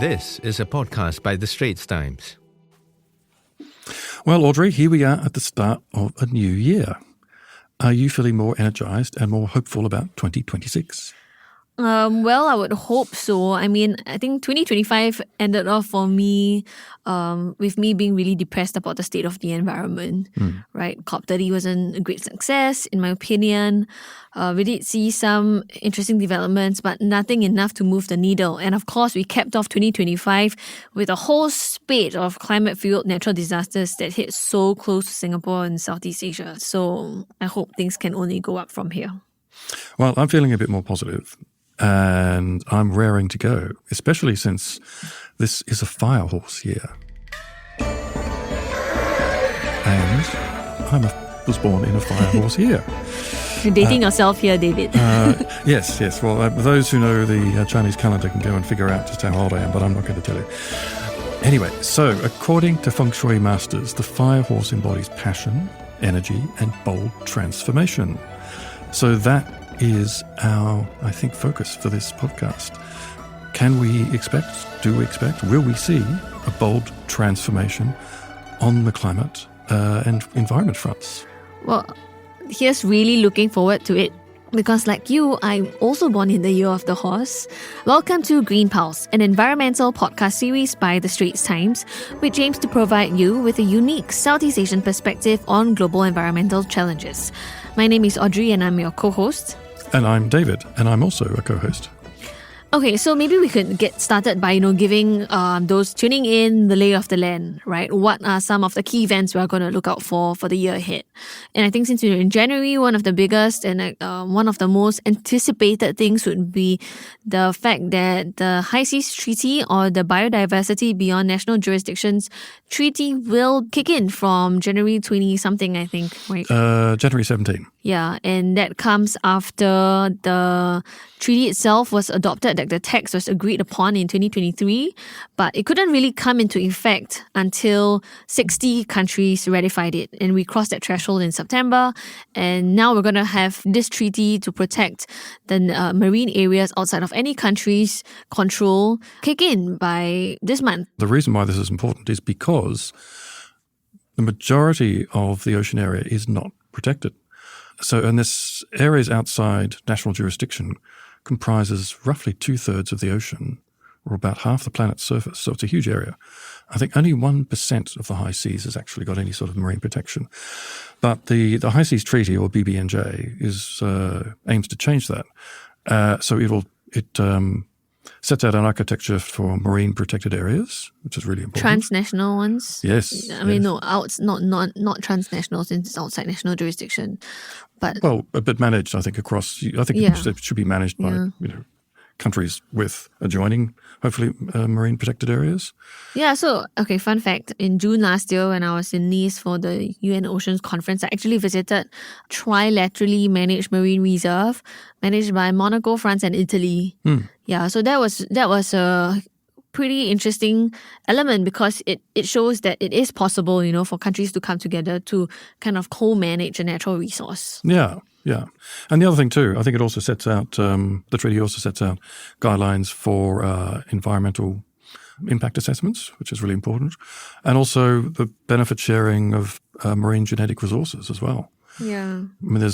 This is a podcast by the Straits Times. Well, Audrey, here we are at the start of a new year. Are you feeling more energised and more hopeful about 2026? Well, I would hope so. I mean, I think 2025 ended off for me with me being really depressed about the state of the environment, right? COP30 wasn't a great success, in my opinion. We did see some interesting developments, but nothing enough to move the needle. And of course, we capped off 2025 with a whole spate of climate-fueled natural disasters that hit so close to Singapore and Southeast Asia. So I hope things can only go up from here. Well, I'm feeling a bit more positive. And I'm raring to go, especially since this is a fire horse year. And I was born in a fire horse year. You're dating yourself here, David. Yes. Well, those who know the Chinese calendar can go and figure out just how old I am, but I'm not going to tell you. Anyway, so according to Feng Shui masters, the fire horse embodies passion, energy, and bold transformation. So that is our, I think, focus for this podcast. Can we expect, will we see a bold transformation on the climate and environment fronts? Well, here's really looking forward to it. Because like you, I'm also born in the year of the horse. Welcome to Green Pulse, an environmental podcast series by the Straits Times, which aims to provide you with a unique Southeast Asian perspective on global environmental challenges. My name is Audrey and I'm your co-host. And I'm David, and I'm also a co-host. Okay, so maybe we could get started by, giving those tuning in the lay of the land, right? What are some of the key events we're going to look out for the year ahead? And I think since we're in January, one of the biggest and one of the most anticipated things would be the fact that the High Seas Treaty, or the Biodiversity Beyond National Jurisdictions Treaty, will kick in from January 20-something, I think, right? January 17. Yeah, and that comes after the treaty itself was adopted, like the text was agreed upon in 2023, but it couldn't really come into effect until 60 countries ratified it. And we crossed that threshold in September, and now we're going to have this treaty to protect the marine areas outside of any country's control kick in by this month. The reason why this is important is because the majority of the ocean area is not protected. So, and this areas outside national jurisdiction comprises roughly 2/3 of the ocean, or about half the planet's surface. So it's a huge area. I think only 1% of the high seas has actually got any sort of marine protection. But the High Seas Treaty, or BBNJ, aims to change that. So it sets out an architecture for marine protected areas, which is really important. Transnational ones? Yes. I mean, no, not transnational, since it's outside national jurisdiction. But managed, I think, across. I think it should be managed by countries with adjoining, hopefully, marine protected areas. Yeah. So, okay. Fun fact: in June last year, when I was in Nice for the UN Oceans Conference, I actually visited trilaterally managed marine reserve managed by Monaco, France, and Italy. Yeah. So that was a pretty interesting element, because it shows that it is possible, for countries to come together to kind of co-manage a natural resource. Yeah. And the other thing too, I think it also sets out, the treaty also sets out guidelines for environmental impact assessments, which is really important, and also the benefit sharing of marine genetic resources as well. Yeah. I mean,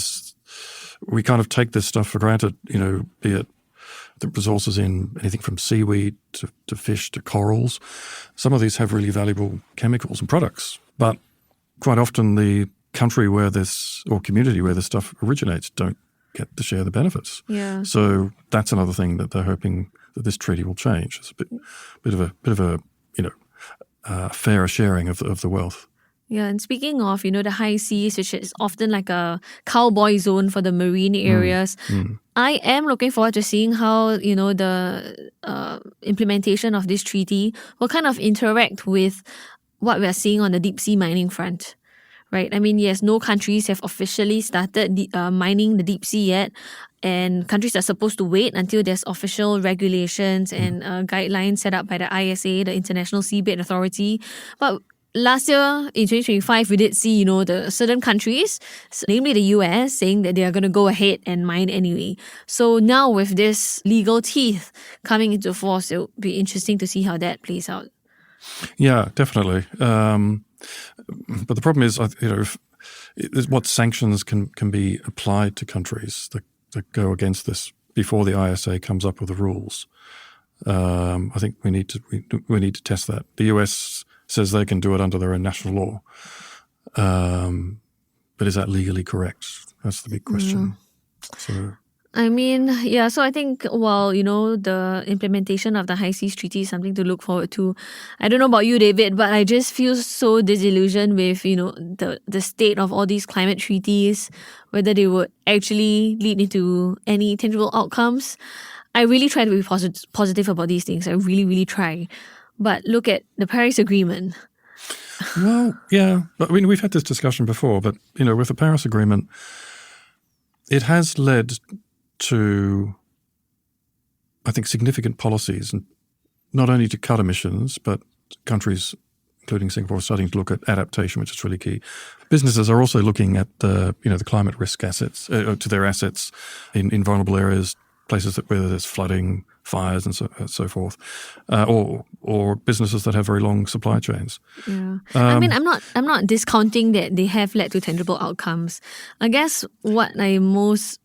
we kind of take this stuff for granted, be it the resources in anything from seaweed to fish to corals. Some of these have really valuable chemicals and products, but quite often the country where this, or community where this stuff originates, don't get to share the benefits. Yeah. So that's another thing that they're hoping that this treaty will change. It's a bit of a fairer sharing of the wealth. Yeah, and speaking of, the high seas, which is often like a cowboy zone for the marine areas, I am looking forward to seeing how, the implementation of this treaty will kind of interact with what we're seeing on the deep sea mining front. Right? I mean, yes, no countries have officially started mining the deep sea yet, and countries are supposed to wait until there's official regulations and guidelines set up by the ISA, the International Seabed Authority. But last year in 2025, we did see, the certain countries, namely the US, saying that they are going to go ahead and mine anyway. So now with this legal teeth coming into force, it'll be interesting to see how that plays out. Yeah, definitely. But the problem is, what sanctions can be applied to countries that go against this before the ISA comes up with the rules. I think we need to test that. The US says they can do it under their own national law, but is that legally correct? That's the big question. So I think while, the implementation of the High Seas Treaty is something to look forward to, I don't know about you, David, but I just feel so disillusioned with, the state of all these climate treaties, whether they would actually lead into any tangible outcomes. I really try to be positive about these things. I really, really try. But look at the Paris Agreement. Well, yeah. I mean, we've had this discussion before, but, with the Paris Agreement, it has led to, I think, significant policies, and not only to cut emissions, but countries, including Singapore, are starting to look at adaptation, which is really key. Businesses are also looking at the climate risk assets, to their assets in vulnerable areas, places where there's flooding, fires, and so forth, or businesses that have very long supply chains. Yeah, I'm not discounting that they have led to tangible outcomes. I guess what I'm most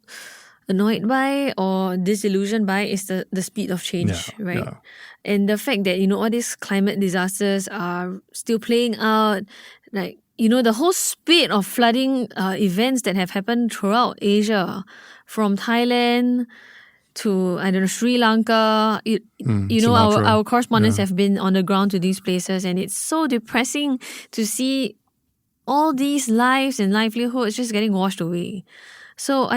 annoyed by or disillusioned by is the speed of change, right? Yeah. And the fact that all these climate disasters are still playing out, like the whole spate of flooding events that have happened throughout Asia, from Thailand to, Sri Lanka. Our correspondents have been on the ground to these places, and it's so depressing to see all these lives and livelihoods just getting washed away. So,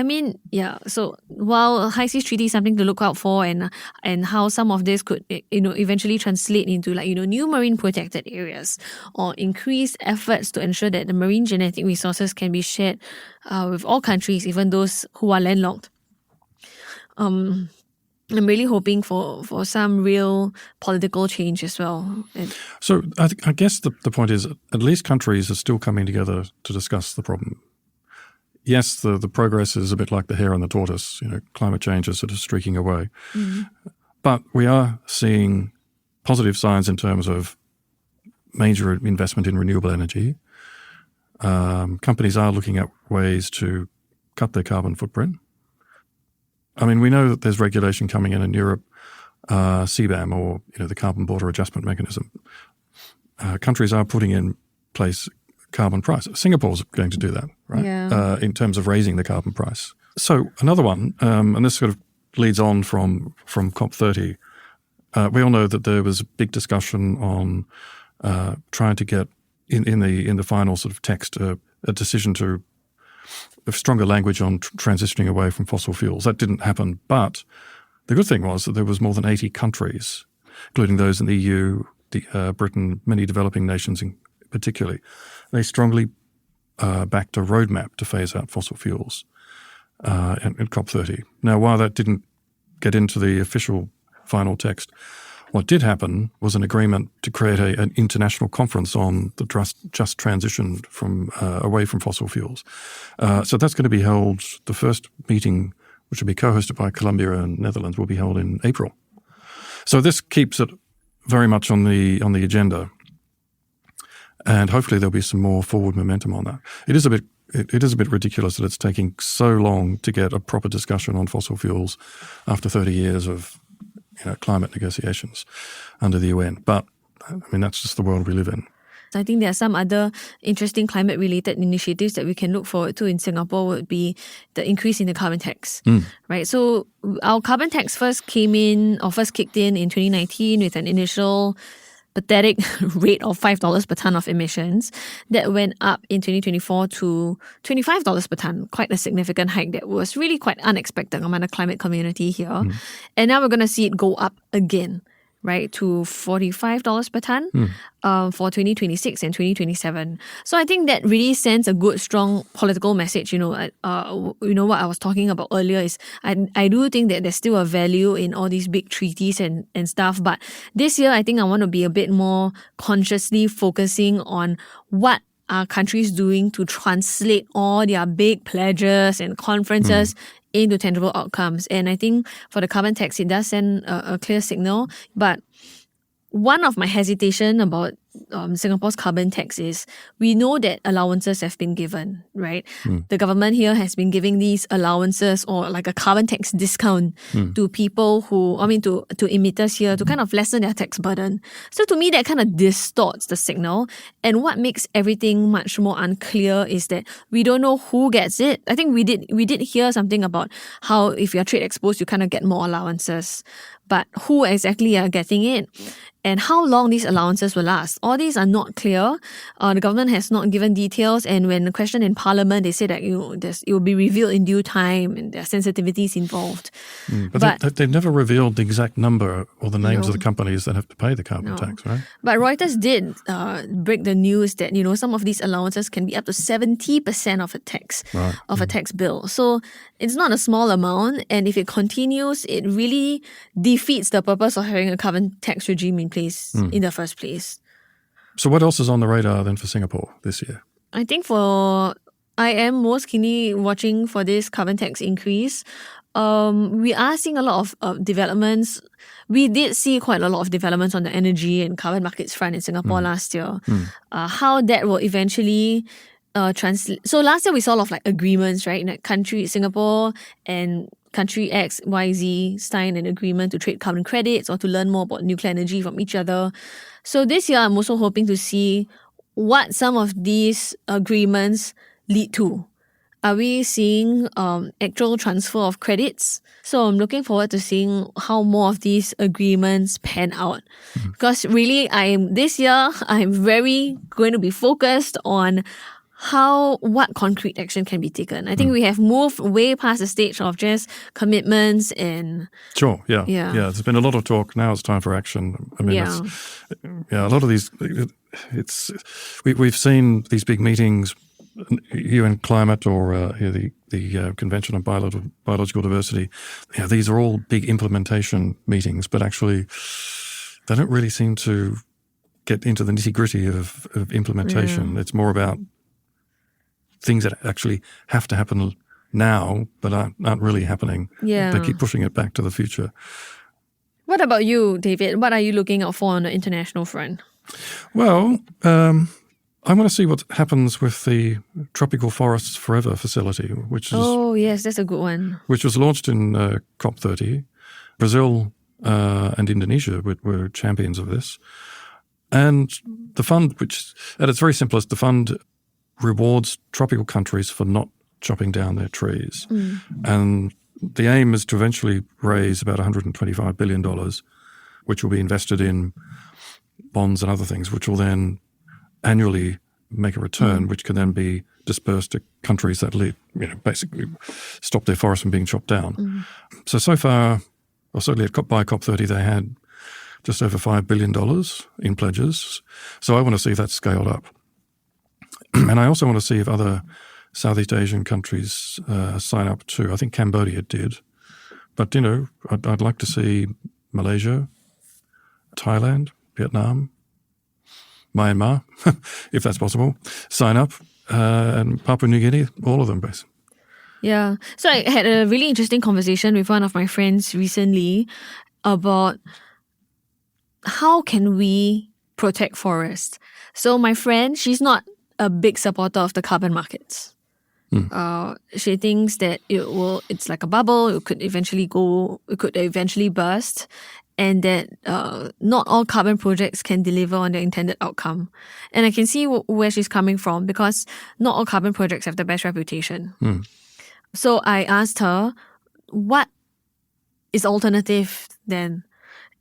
so while High Seas Treaty is something to look out for, and how some of this could, eventually translate into new marine protected areas or increased efforts to ensure that the marine genetic resources can be shared with all countries, even those who are landlocked. I'm really hoping for some real political change as well. So I guess the point is, at least countries are still coming together to discuss the problem. Yes, the progress is a bit like the hare and the tortoise. Climate change is sort of streaking away. Mm-hmm. But we are seeing positive signs in terms of major investment in renewable energy. Companies are looking at ways to cut their carbon footprint. We know that there's regulation coming in Europe, CBAM, or the Carbon Border Adjustment Mechanism. Countries are putting in place carbon price. Singapore's going to do that, right? Yeah. In terms of raising the carbon price. So another one, and this sort of leads on from COP30. We all know that there was a big discussion on trying to get in the final sort of text a decision to have stronger language on transitioning away from fossil fuels. That didn't happen, but the good thing was that there was more than 80 countries, including those in the EU, Britain, many developing nations particularly. They strongly backed a roadmap to phase out fossil fuels in COP30. Now, while that didn't get into the official final text, what did happen was an agreement to create an international conference on the just transition away from fossil fuels. So that's going to be held, the first meeting, which will be co-hosted by Colombia and Netherlands, will be held in April. So this keeps it very much on the agenda. And hopefully there'll be some more forward momentum on that. It is a bit ridiculous that it's taking so long to get a proper discussion on fossil fuels after 30 years of climate negotiations under the UN. But, that's just the world we live in. I think there are some other interesting climate-related initiatives that we can look forward to in Singapore would be the increase in the carbon tax, right? So our carbon tax first kicked in in 2019 with an initial pathetic rate of $5 per tonne of emissions that went up in 2024 to $25 per tonne. Quite a significant hike that was really quite unexpected among the climate community here. And now we're going to see it go up again, right, to $45 per tonne for 2026 and 2027. So I think that really sends a good, strong political message. What I was talking about earlier is I do think that there's still a value in all these big treaties and stuff. But this year, I think I want to be a bit more consciously focusing on what are countries doing to translate all their big pledges and conferences into tangible outcomes. And I think for the carbon tax, it does send a clear signal. But one of my hesitation about Singapore's carbon tax is we know that allowances have been given, right? The government here has been giving these allowances or like a carbon tax discount to people to emitters here to kind of lessen their tax burden. So to me, that kind of distorts the signal. And what makes everything much more unclear is that we don't know who gets it. I think we did hear something about how if you're trade exposed, you kind of get more allowances. But who exactly are getting it and how long these allowances will last? All these are not clear. The government has not given details, and when questioned in Parliament, they say that it will be revealed in due time and there are sensitivities involved. But they've never revealed the exact number or the names of the companies that have to pay the carbon tax, right? But Reuters did break the news that some of these allowances can be up to 70% of a tax bill. So it's not a small amount, and if it continues, it really defeats the purpose of having a carbon tax regime in place in the first place. So what else is on the radar then for Singapore this year? I think I am most keenly watching for this carbon tax increase. We are seeing a lot of developments. We did see quite a lot of developments on the energy and carbon markets front in Singapore last year. How that will eventually translate. So last year we saw a lot of like agreements, right? In Singapore and country X, Y, Z signed an agreement to trade carbon credits or to learn more about nuclear energy from each other. So this year, I'm also hoping to see what some of these agreements lead to. Are we seeing actual transfer of credits? So I'm looking forward to seeing how more of these agreements pan out. Because really, this year, I'm very going to be focused on what concrete action can be taken. I think we have moved way past the stage of just commitments and... Sure, yeah. There's been a lot of talk. Now it's time for action. I mean, a lot of these... We've seen these big meetings, UN Climate or the Convention on Biological Diversity. These are all big implementation meetings, but actually they don't really seem to get into the nitty-gritty of implementation. It's more about things that actually have to happen now but aren't really happening. They keep pushing it back to the future. What about you, David? What are you looking out for on the international front? Well, I want to see what happens with the Tropical Forests Forever facility, which is... Oh, yes, that's a good one. Which was launched in COP30. Brazil and Indonesia were champions of this. And the fund, which at its very simplest, the fund rewards tropical countries for not chopping down their trees. And the aim is to eventually raise about $125 billion, which will be invested in bonds and other things, which will then annually make a return, which can then be dispersed to countries that basically stop their forests from being chopped down. So far, or certainly by COP30, they had just over $5 billion in pledges. So I want to see that scaled up. And I also want to see if other Southeast Asian countries sign up too. I think Cambodia did. But, I'd like to see Malaysia, Thailand, Vietnam, Myanmar, if that's possible, sign up, and Papua New Guinea, all of them, basically. Yeah. So I had a really interesting conversation with one of my friends recently about how can we protect forests. So my friend, she's not a big supporter of the carbon markets. She thinks that it's like a bubble. It could eventually burst, and that not all carbon projects can deliver on their intended outcome. And I can see where she's coming from, because not all carbon projects have the best reputation. So I asked her, what is alternative then?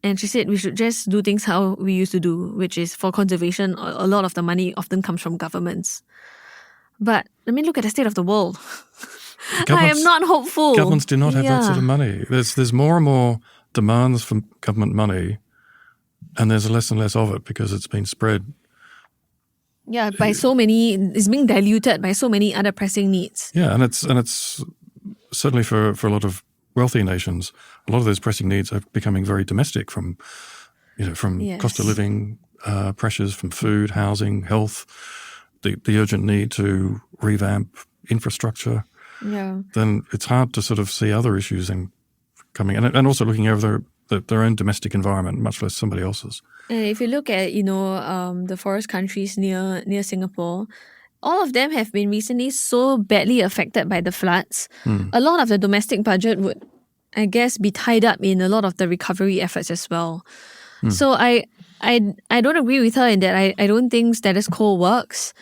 And she said we should just do things how we used to do, which is for conservation, a lot of the money often comes from governments. But look at the state of the world. I am not hopeful. Governments do not have that sort of money. There's more and more demands for government money and there's less and less of it because it's been spread. Yeah, by so many, it's being diluted by so many other pressing needs. Yeah, and it's certainly for a lot of wealthy nations, a lot of those pressing needs are becoming very domestic from cost of living pressures, from food, housing, health, the urgent need to revamp infrastructure. Yeah. Then it's hard to sort of see other issues coming, and also looking over their own domestic environment, much less somebody else's. And if you look at, the forest countries near Singapore, all of them have been recently so badly affected by the floods. A lot of the domestic budget would, I guess, be tied up in a lot of the recovery efforts as well. So I don't agree with her in that I don't think status quo works.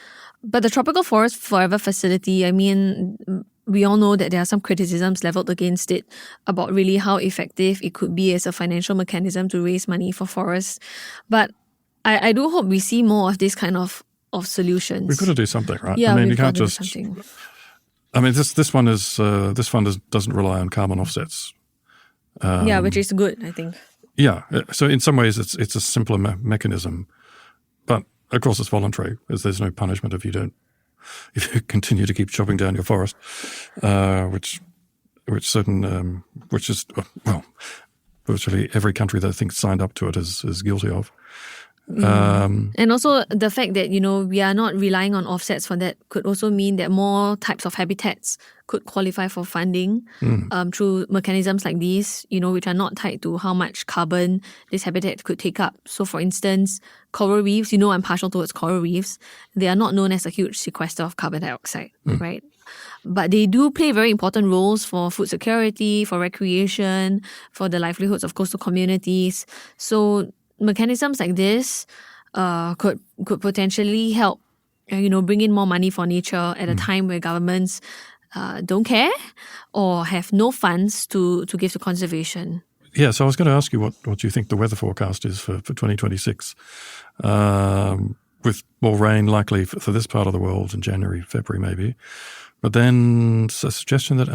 But the Tropical Forest Forever Facility, I mean, we all know that there are some criticisms leveled against it about really how effective it could be as a financial mechanism to raise money for forests. But I do hope we see more of this kind of solutions. We've got to do something, right? Yeah, I mean, we've you can't got to just. do something. I mean, this fund doesn't rely on carbon offsets. Which is good, I think. Yeah, so in some ways it's a simpler mechanism, but of course it's voluntary, as there's no punishment if you continue to keep chopping down your forest, which is virtually every country that I think signed up to it is guilty of. And also the fact that, we are not relying on offsets for that could also mean that more types of habitats could qualify for funding through mechanisms like these, which are not tied to how much carbon this habitat could take up. So for instance, coral reefs, I'm partial towards coral reefs. They are not known as a huge sequester of carbon dioxide, right? But they do play very important roles for food security, for recreation, for the livelihoods of coastal communities. So mechanisms like this could potentially help, bring in more money for nature at a time where governments don't care or have no funds to give to conservation. Yeah, so I was going to ask you what you think the weather forecast is for 2026, with more rain likely for this part of the world in January, February maybe. But then a suggestion that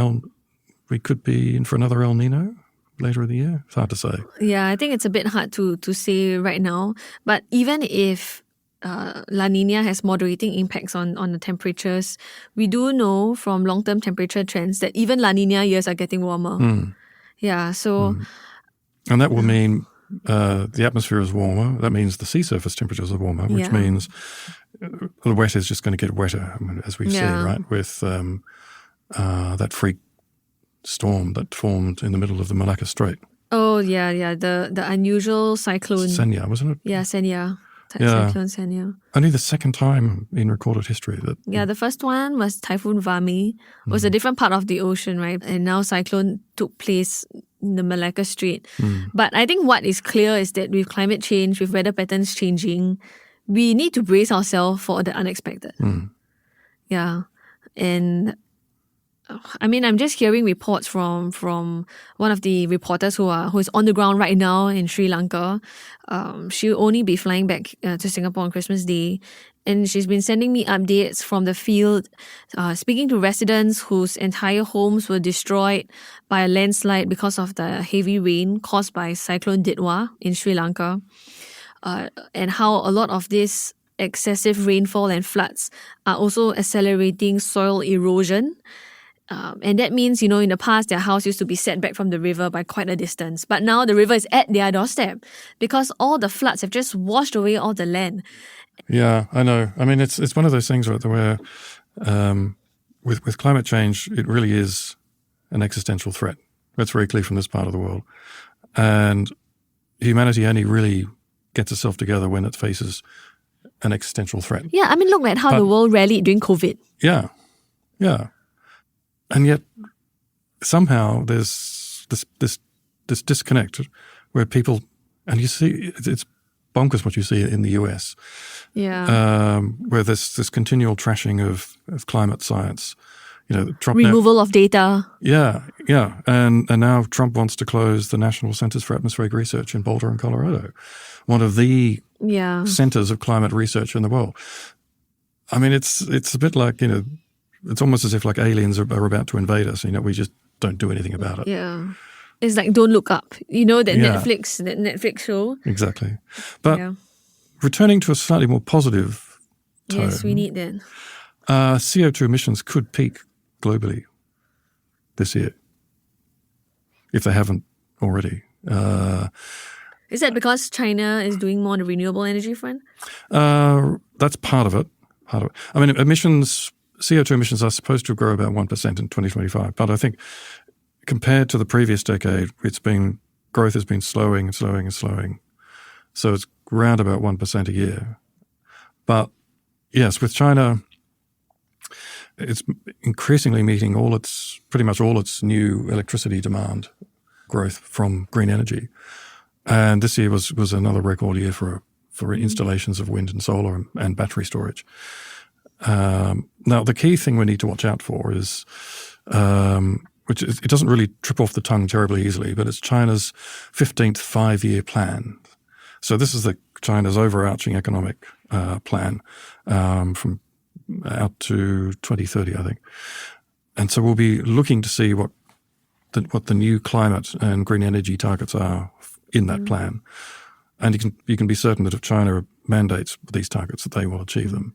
we could be in for another El Nino later in the year? It's hard to say. Yeah, I think it's a bit hard to say right now. But even if La Nina has moderating impacts on the temperatures, we do know from long-term temperature trends that even La Nina years are getting warmer. Yeah, so... And that will mean the atmosphere is warmer. That means the sea surface temperatures are warmer, which means the wet is just going to get wetter, as we've seen, right? With that freak storm that formed in the middle of the Malacca Strait. Oh, yeah. The unusual cyclone. Senya, wasn't it? Yeah, Senya. Yeah. Cyclone Senya. Only the second time in recorded history that... Yeah, the first one was Typhoon Vami. It was a different part of the ocean, right? And now cyclone took place in the Malacca Strait. But I think what is clear is that with climate change, with weather patterns changing, we need to brace ourselves for the unexpected. Yeah. And I mean, I'm just hearing reports from one of the reporters who is on the ground right now in Sri Lanka. She'll only be flying back to Singapore on Christmas Day. And she's been sending me updates from the field, speaking to residents whose entire homes were destroyed by a landslide because of the heavy rain caused by Cyclone Ditwa in Sri Lanka. And how a lot of this excessive rainfall and floods are also accelerating soil erosion. And that means, in the past, their house used to be set back from the river by quite a distance. But now the river is at their doorstep because all the floods have just washed away all the land. Yeah, I know. I mean, it's one of those things where with climate change, it really is an existential threat. That's very clear from this part of the world. And humanity only really gets itself together when it faces an existential threat. Yeah, I mean, look at how the world rallied during COVID. Yeah. And yet, somehow there's this disconnect where people, and you see, it's bonkers what you see in the US. Yeah. Where there's this continual trashing of climate science. Trump removal of data. Yeah. And now Trump wants to close the National Centers for Atmospheric Research in Boulder, in Colorado, one of the centers of climate research in the world. I mean, it's a bit like, it's almost as if like aliens are about to invade us. We just don't do anything about it. Yeah. It's like Don't Look Up. You know, that Yeah. Netflix show? Exactly. But Yeah. returning to a slightly more positive tone, Yes, we need that. CO2 emissions could peak globally this year, if they haven't already. Is that because China is doing more on the renewable energy front? That's part of it. I mean, CO2 emissions are supposed to grow about 1% in 2025, but I think compared to the previous decade, growth has been slowing and slowing and slowing. So it's around about 1% a year. But yes, with China, it's increasingly meeting pretty much all its new electricity demand growth from green energy. And this year was another record year for installations of wind and solar and battery storage. Now, the key thing we need to watch out for is, it doesn't really trip off the tongue terribly easily, but it's China's 15th five-year plan. So this is China's overarching economic plan from out to 2030, I think. And so we'll be looking to see what the new climate and green energy targets are in that plan. And you can be certain that if China mandates these targets, that they will achieve them.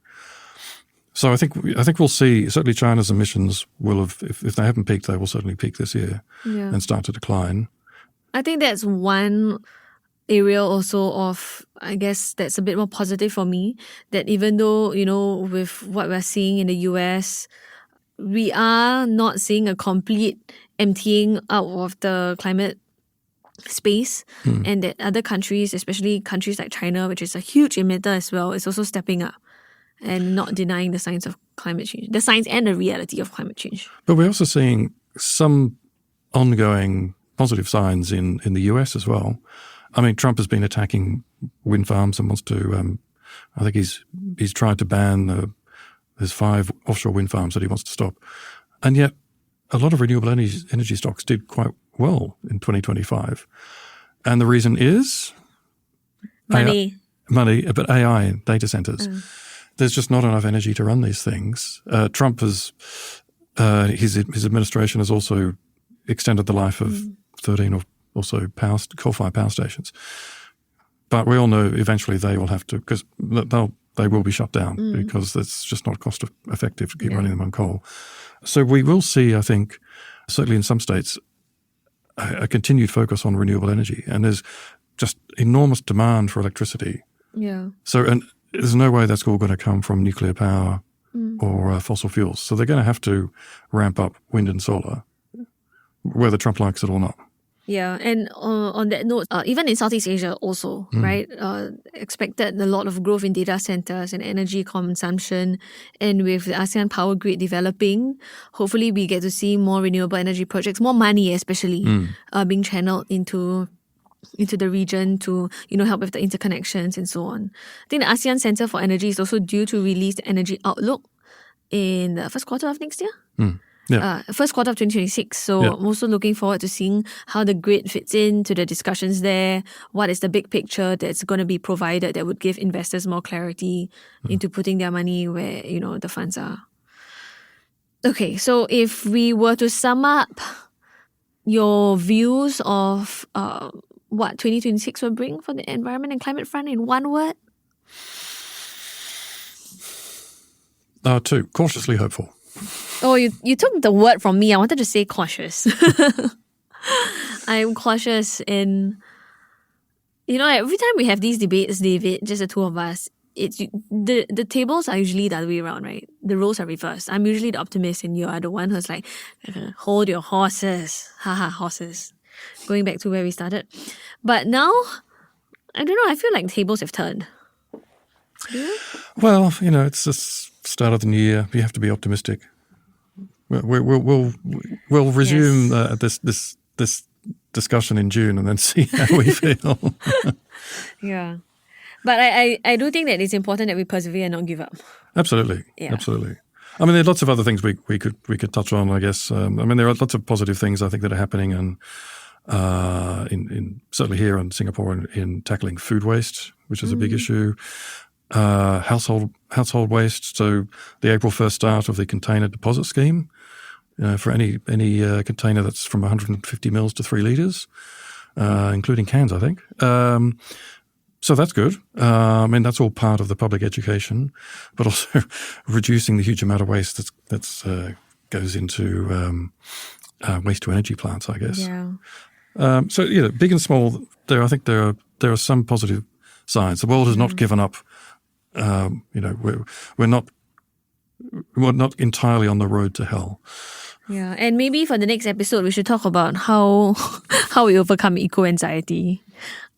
So I think we'll see, certainly China's emissions will have, if they haven't peaked, they will certainly peak this year and start to decline. I think that's one area also of, I guess, that's a bit more positive for me, that even though, with what we're seeing in the US, we are not seeing a complete emptying out of the climate space, and that other countries, especially countries like China, which is a huge emitter as well, is also stepping up and not denying the science of climate change, the science and the reality of climate change. But we're also seeing some ongoing positive signs in the US as well. I mean, Trump has been attacking wind farms and wants to, I think he's tried to ban there's 5 offshore wind farms that he wants to stop. And yet a lot of renewable energy stocks did quite well in 2025. And the reason is? Money, but AI and data centers. There's just not enough energy to run these things. Trump his administration has also extended the life of 13 or so coal-fired power stations. But we all know eventually they will have to, because they will be shut down because it's just not cost effective to keep running them on coal. So we will see, I think, certainly in some states, a continued focus on renewable energy. And there's just enormous demand for electricity. Yeah. So, and there's no way that's all going to come from nuclear power or fossil fuels. So they're going to have to ramp up wind and solar, whether Trump likes it or not. Yeah, and on that note, even in Southeast Asia also, right, expected a lot of growth in data centers and energy consumption. And with the ASEAN power grid developing, hopefully we get to see more renewable energy projects, more money especially, being channeled into the region to, help with the interconnections and so on. I think the ASEAN Centre for Energy is also due to release the energy outlook in the first quarter of next year. First quarter of 2026. So I'm also looking forward to seeing how the grid fits into the discussions there. What is the big picture that's going to be provided that would give investors more clarity into putting their money where, the funds are. Okay, so if we were to sum up your views of what 2026 will bring for the environment and climate front in one word? 2, cautiously hopeful. Oh, you took the word from me. I wanted to say cautious. I'm cautious in, every time we have these debates, David, just the two of us, the tables are usually the other way around, right? The roles are reversed. I'm usually the optimist and you are the one who's like, hold your horses. Haha, horses. Going back to where we started. But now, I don't know, I feel like tables have turned. Do you? Well, it's the start of the new year. You have to be optimistic. We'll resume this discussion in June and then see how we feel. Yeah. But I do think that it's important that we persevere and not give up. Absolutely. Yeah. Absolutely. I mean, there are lots of other things we could touch on, I guess. There are lots of positive things I think that are happening and in certainly here in Singapore in tackling food waste, which is a big issue. Household waste. So the April 1st start of the container deposit scheme for any container that's from 150 mils to 3 litres, including cans, I think. So that's good. I mean, that's all part of the public education, but also reducing the huge amount of waste that's goes into waste to energy plants, I guess. Yeah. So big and small. I think there are some positive signs. The world has not given up. We're not entirely on the road to hell. Yeah, and maybe for the next episode, we should talk about how we overcome eco-anxiety.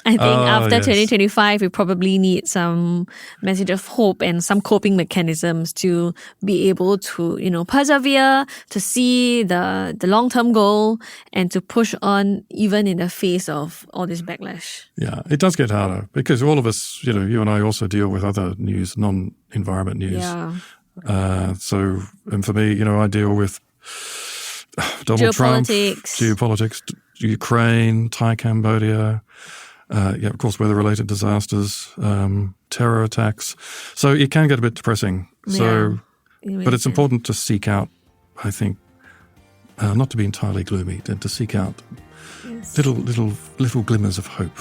I think after 2025, we probably need some message of hope and some coping mechanisms to be able to, persevere, to see the long-term goal and to push on even in the face of all this backlash. Yeah, it does get harder because all of us, you and I also deal with other news, non-environment news. Yeah. And for me, I deal with Donald Trump, geopolitics, Ukraine, Thai, Cambodia, of course, weather-related disasters, terror attacks. So it can get a bit depressing. But it's important to seek out, I think, not to be entirely gloomy, to seek out little glimmers of hope.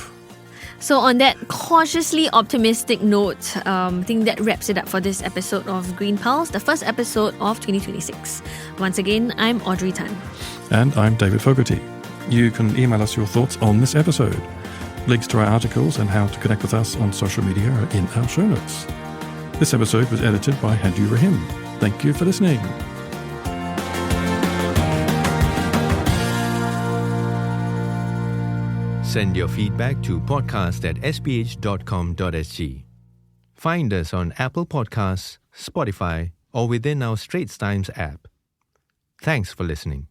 So on that cautiously optimistic note, I think that wraps it up for this episode of Green Pulse, the first episode of 2026. Once again, I'm Audrey Tan. And I'm David Fogarty. You can email us your thoughts on this episode. Links to our articles and how to connect with us on social media are in our show notes. This episode was edited by Hanju Rahim. Thank you for listening. Send your feedback to podcast@sph.com.sg. Find us on Apple Podcasts, Spotify, or within our Straits Times app. Thanks for listening.